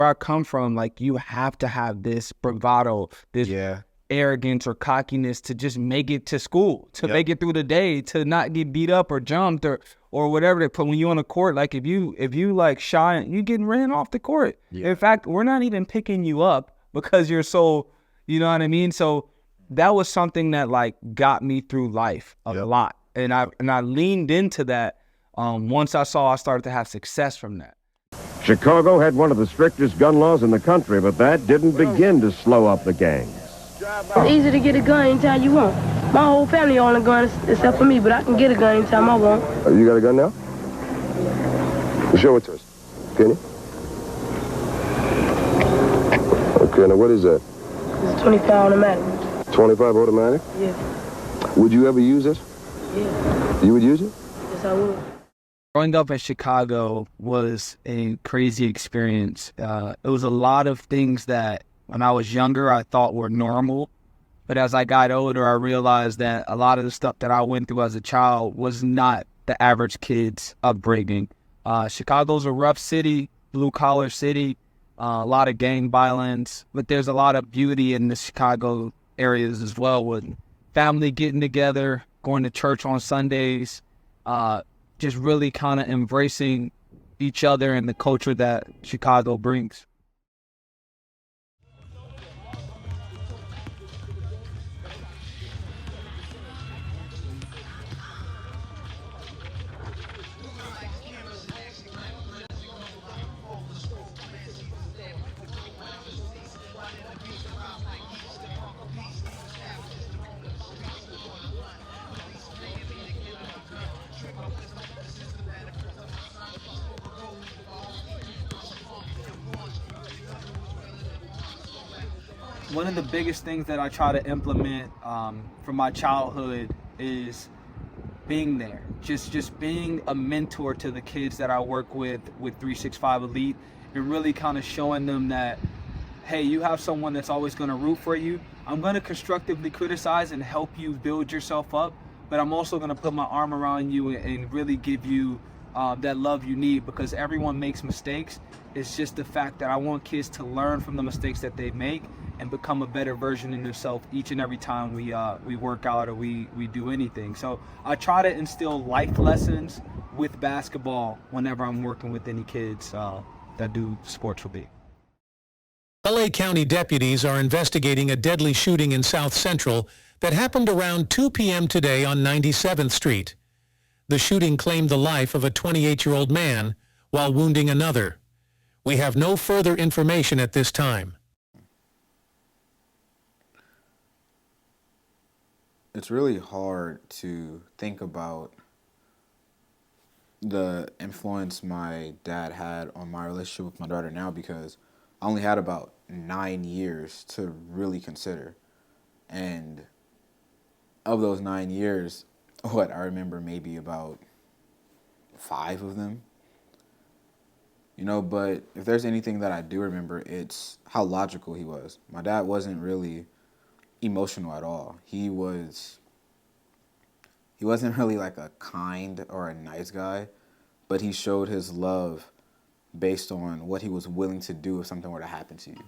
where I come from, like, you have to have this bravado, this arrogance or cockiness to just make it to school, to make it through the day, to not get beat up or jumped or whatever they put when you on the court. Like, if you like shy, you getting ran off the court. In fact, we're not even picking you up because you're so, you know what I mean? So that was something that like got me through life a lot. And I leaned into that once I started to have success from that. Chicago had one of the strictest gun laws in the country, but that didn't begin to slow up the gangs. It's easy to get a gun anytime you want. My whole family own a gun except for me, but I can get a gun anytime I want. You got a gun now? Show it to us. Can you? Okay, now what is that? It's a 25 automatic. 25 automatic? Yeah. Would you ever use it? Yeah. You would use it? Yes, I would. Growing up in Chicago was a crazy experience. It was a lot of things that when I was younger I thought were normal, but as I got older I realized that a lot of the stuff that I went through as a child was not the average kid's upbringing. Chicago's a rough city, blue-collar city, a lot of gang violence, but there's a lot of beauty in the Chicago areas as well, with family getting together, going to church on Sundays, just really kind of embracing each other and the culture that Chicago brings. One of the biggest things that I try to implement from my childhood is being there. Just being a mentor to the kids that I work with 365 Elite, and really kind of showing them that, hey, you have someone that's always going to root for you. I'm going to constructively criticize and help you build yourself up, but I'm also going to put my arm around you and really give you that love you need, because everyone makes mistakes. It's just the fact that I want kids to learn from the mistakes that they make and become a better version of themselves each and every time we work out or we do anything. So I try to instill life lessons with basketball whenever I'm working with any kids that do sports with me. LA County deputies are investigating a deadly shooting in South Central that happened around 2 p.m. today on 97th Street. The shooting claimed the life of a 28-year-old man while wounding another. We have no further information at this time. It's really hard to think about the influence my dad had on my relationship with my daughter now, because I only had about 9 years to really consider. And of those 9 years, I remember maybe about 5 of them. You know, but if there's anything that I do remember, it's how logical he was. My dad wasn't really emotional at all. He wasn't really like a kind or a nice guy, but he showed his love based on what he was willing to do if something were to happen to you.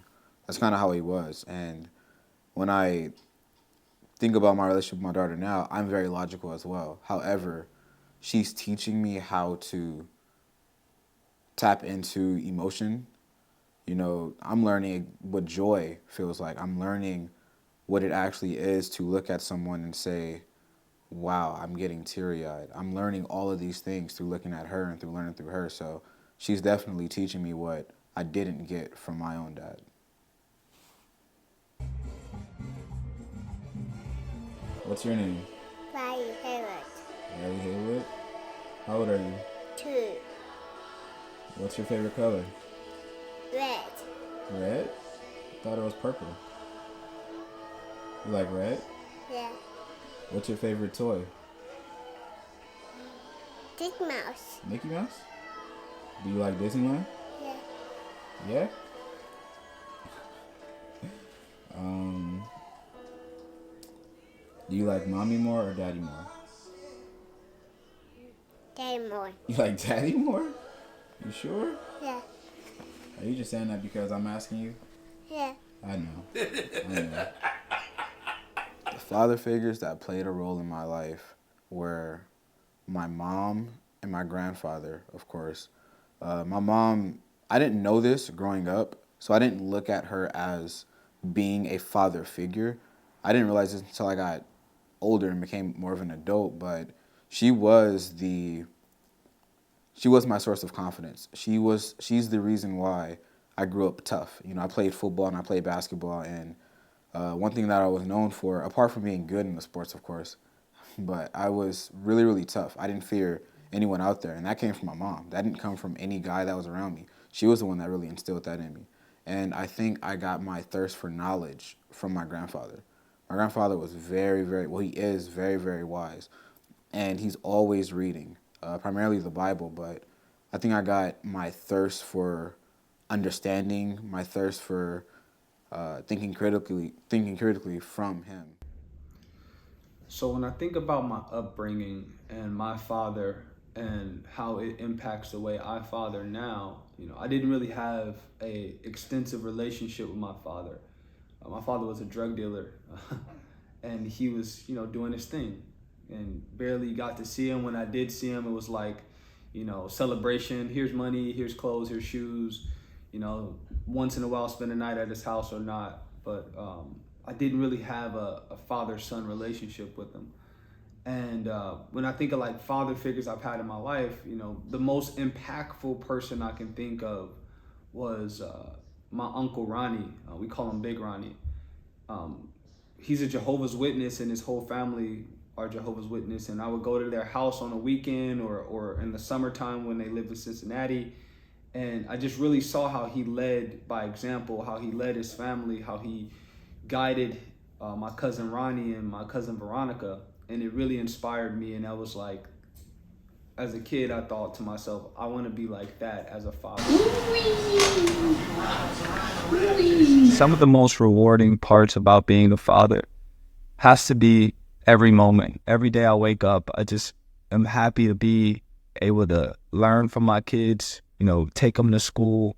That's kind of how he was. And when I think about my relationship with my daughter now, I'm very logical as well. However, she's teaching me how to tap into emotion. You know, I'm learning what joy feels like. I'm learning what it actually is to look at someone and say, wow, I'm getting teary-eyed. I'm learning all of these things through looking at her and through learning through her. So she's definitely teaching me what I didn't get from my own dad. What's your name? Riley Haywood. Riley Haywood? How old are you? 2. What's your favorite color? Red. Red? I thought it was purple. You like red? Yeah. What's your favorite toy? Mickey Mouse. Mickey Mouse? Do you like Disneyland? Yeah. Yeah? Do you like mommy more or daddy more? Daddy more. You like daddy more? You sure? Yeah. Are you just saying that because I'm asking you? Yeah. I know. I know. The father figures that played a role in my life were my mom and my grandfather, of course. My mom, I didn't know this growing up, so I didn't look at her as being a father figure. I didn't realize this until I got older and became more of an adult, but she was my source of confidence. She's the reason why I grew up tough. You know, I played football and I played basketball, and one thing that I was known for, apart from being good in the sports, of course, but I was really, really tough. I didn't fear anyone out there, and that came from my mom. That didn't come from any guy that was around me. She was the one that really instilled that in me. And I think I got my thirst for knowledge from my grandfather. My grandfather was very, very, well, he is very, very wise, and he's always reading, primarily the Bible, but I think I got my thirst for understanding, my thirst for thinking critically from him. So when I think about my upbringing and my father and how it impacts the way I father now, I didn't really have a extensive relationship with my father. My father was a drug dealer, and he was, doing his thing, and barely got to see him. When I did see him, it was like, celebration. Here's money. Here's clothes. Here's shoes. Once in a while, spend a night at his house or not. But I didn't really have a father-son relationship with him. And when I think of like father figures I've had in my life, the most impactful person I can think of was my uncle Ronnie. We call him Big Ronnie. He's a Jehovah's Witness, and his whole family are Jehovah's Witness. And I would go to their house on a weekend or in the summertime when they lived in Cincinnati. And I just really saw how he led by example, how he led his family, how he guided my cousin Ronnie and my cousin Veronica. And it really inspired me. And I was like, as a kid, I thought to myself, I want to be like that as a father. Some of the most rewarding parts about being a father has to be every moment. Every day I wake up, I just am happy to be able to learn from my kids, take them to school,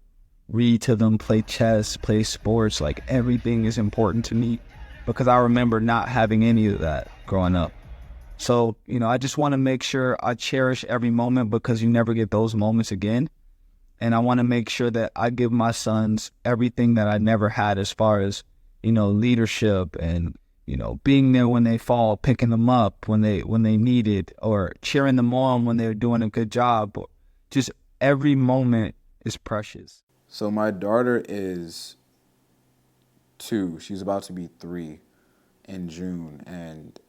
read to them, play chess, play sports. Like everything is important to me because I remember not having any of that growing up. So, I just want to make sure I cherish every moment because you never get those moments again. And I want to make sure that I give my sons everything that I never had as far as, leadership and, being there when they fall, picking them up when they need it, or cheering them on when they're doing a good job. Just every moment is precious. So my daughter is 2. She's about to be 3 in June, and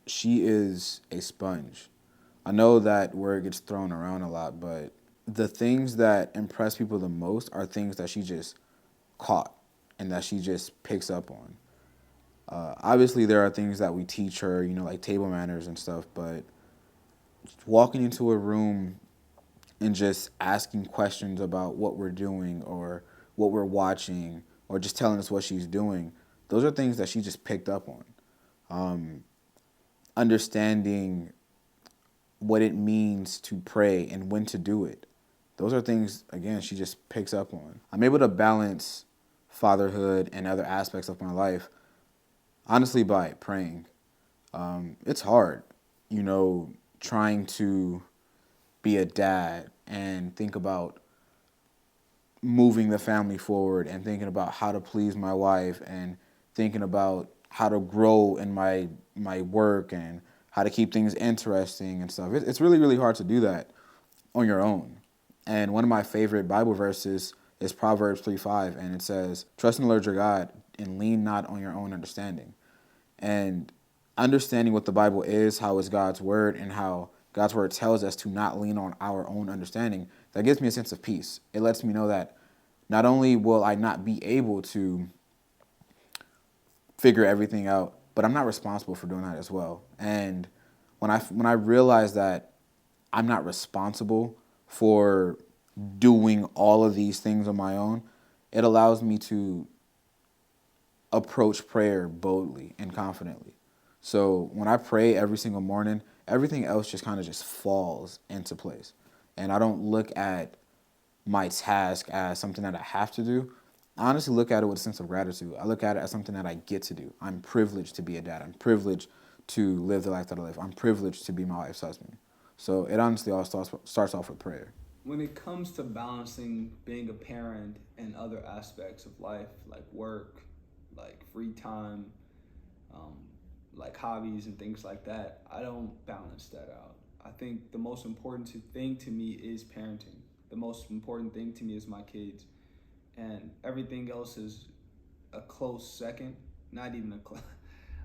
she is a sponge. I know that word gets thrown around a lot, but the things that impress people the most are things that she just caught and that she just picks up on. Obviously, there are things that we teach her, like table manners and stuff, but walking into a room and just asking questions about what we're doing or what we're watching or just telling us what she's doing, those are things that she just picked up on. Understanding what it means to pray and when to do it. Those are things, again, she just picks up on. I'm able to balance fatherhood and other aspects of my life, honestly, by praying. It's hard, trying to be a dad and think about moving the family forward and thinking about how to please my wife and thinking about how to grow in my work and how to keep things interesting and stuff. It's really, really hard to do that on your own. And one of my favorite Bible verses is Proverbs 3:5, and it says, "Trust in the Lord your God and lean not on your own understanding." And understanding what the Bible is, how it's God's word, and how God's word tells us to not lean on our own understanding, that gives me a sense of peace. It lets me know that not only will I not be able to figure everything out, but I'm not responsible for doing that as well. And when I realize that I'm not responsible for doing all of these things on my own, it allows me to approach prayer boldly and confidently. So when I pray every single morning, everything else just kind of just falls into place. And I don't look at my task as something that I have to do. I honestly look at it with a sense of gratitude. I look at it as something that I get to do. I'm privileged to be a dad. I'm privileged to live the life that I live. I'm privileged to be my wife's husband. So it honestly all starts off with prayer. When it comes to balancing being a parent and other aspects of life, like work, like free time, like hobbies and things like that, I don't balance that out. I think the most important thing to me is parenting. The most important thing to me is my kids. And everything else is a close second. Not even a close.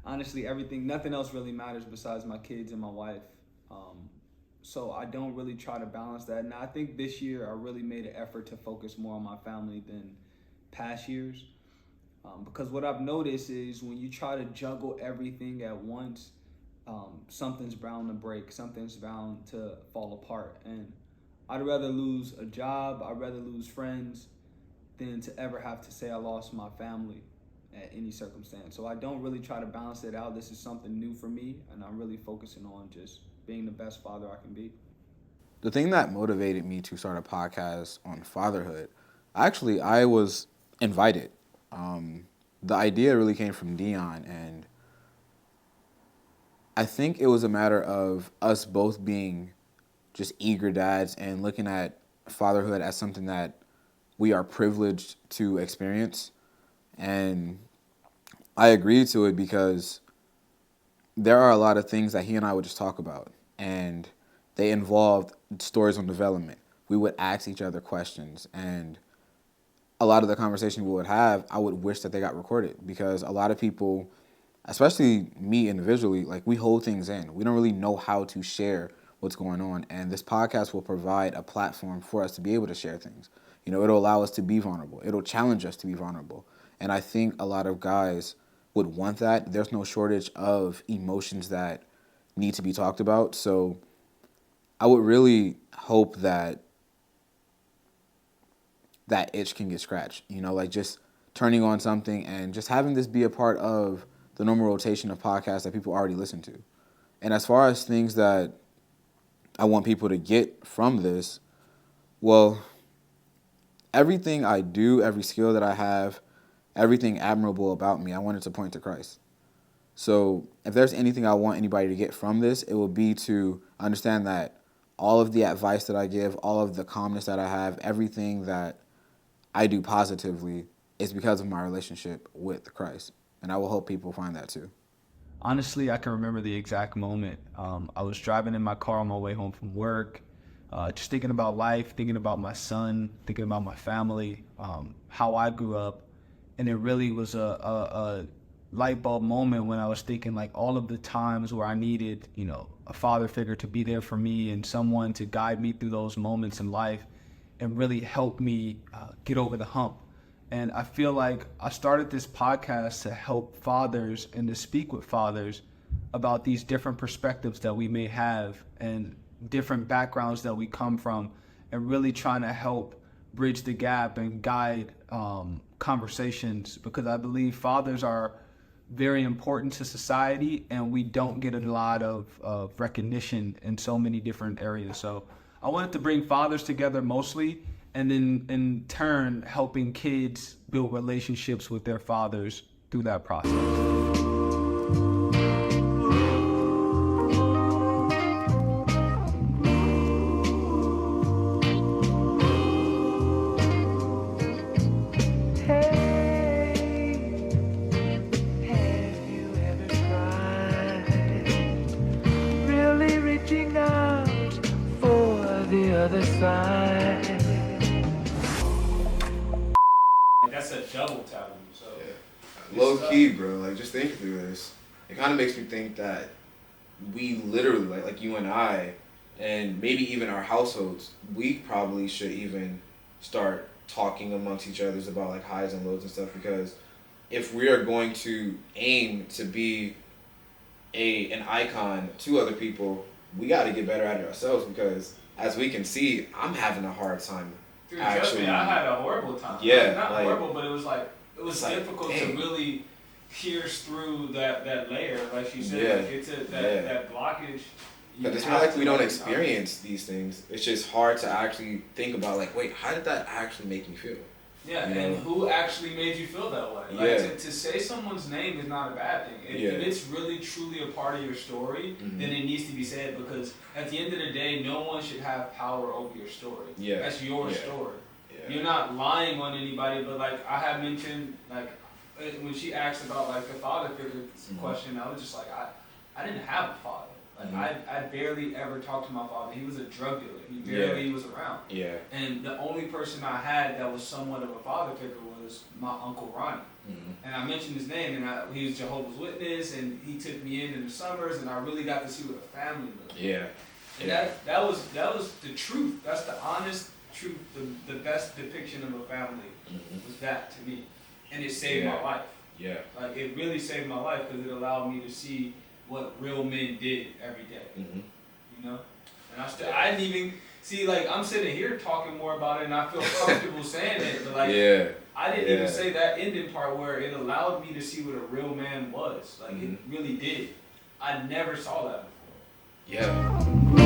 Honestly, nothing else really matters besides my kids and my wife. So I don't really try to balance that. Now, I think this year I really made an effort to focus more on my family than past years. Because what I've noticed is when you try to juggle everything at once, something's bound to break, something's bound to fall apart. And I'd rather lose a job, I'd rather lose friends than to ever have to say I lost my family at any circumstance. So I don't really try to balance it out. This is something new for me, and I'm really focusing on just being the best father I can be. The thing that motivated me to start a podcast on fatherhood, I was invited. The idea really came from Deyon, and I think it was a matter of us both being just eager dads and looking at fatherhood as something that we are privileged to experience. And I agreed to it because there are a lot of things that he and I would just talk about, and they involved stories on development. We would ask each other questions, and a lot of the conversation we would have, I would wish that they got recorded, because a lot of people, especially me individually, like, we hold things in. We don't really know how to share what's going on, and this podcast will provide a platform for us to be able to share things. You know, it'll allow us to be vulnerable. It'll challenge us to be vulnerable. And I think a lot of guys would want that. There's no shortage of emotions that need to be talked about. So I would really hope that that itch can get scratched, you know, like just turning on something and just having this be a part of the normal rotation of podcasts that people already listen to. And as far as things that I want people to get from this, well, everything I do, every skill that I have, everything admirable about me, I want it to point to Christ. So if there's anything I want anybody to get from this, it will be to understand that all of the advice that I give, all of the calmness that I have, everything that I do positively is because of my relationship with Christ. And I will hope people find that too. Honestly, I can remember the exact moment. I was driving in my car on my way home from work, just thinking about life, thinking about my son, thinking about my family, how I grew up. And it really was a light bulb moment when I was thinking, like, all of the times where I needed, you know, a father figure to be there for me and someone to guide me through those moments in life and really help me get over the hump. And I feel like I started this podcast to help fathers and to speak with fathers about these different perspectives that we may have and different backgrounds that we come from, and really trying to help bridge the gap and guide conversations, because I believe fathers are very important to society and we don't get a lot of recognition in so many different areas. So I wanted to bring fathers together mostly, and then in turn helping kids build relationships with their fathers through that process. That's a double taboo. So yeah. Low key, bro. Like, just thinking through this, it kind of makes me think that we literally, like you and I, and maybe even our households, we probably should even start talking amongst each other about like highs and lows and stuff. Because if we are going to aim to be an icon to other people, we got to get better at it ourselves. Because as we can see, I'm having a hard time. Dude, trust me, I had a horrible time. Yeah, not like, horrible, but it was difficult to really pierce through that layer, like she said. Yeah. Like, it's that blockage. But it's not like we don't experience these things. It's just hard to actually think about, like, wait, how did that actually make me feel? Yeah, you know? and who actually made you feel that way? Like, to say someone's name is not a bad thing. If it's really, truly a part of your story, then it needs to be said, because at the end of the day, no one should have power over your story. Yeah. That's your story. Yeah. You're not lying on anybody, but like I had mentioned, like when she asked about like the father figure question, I was just like, I didn't have a father. Like I barely ever talked to my father. He was a drug dealer. He barely was around. Yeah. And the only person I had that was somewhat of a father figure was my Uncle Ronnie. And I mentioned his name, and he was Jehovah's Witness, and he took me in the summers, and I really got to see what a family lived. Yeah. And that was the truth. That's the honest truth. The best depiction of a family was that to me, and it saved my life. Yeah. Like it really saved my life because it allowed me to see what real men did every day. You know? And I didn't even see, like, I'm sitting here talking more about it and I feel comfortable saying it, but like, I didn't even say that ending part where it allowed me to see what a real man was. Like, it really did. I never saw that before. Yeah.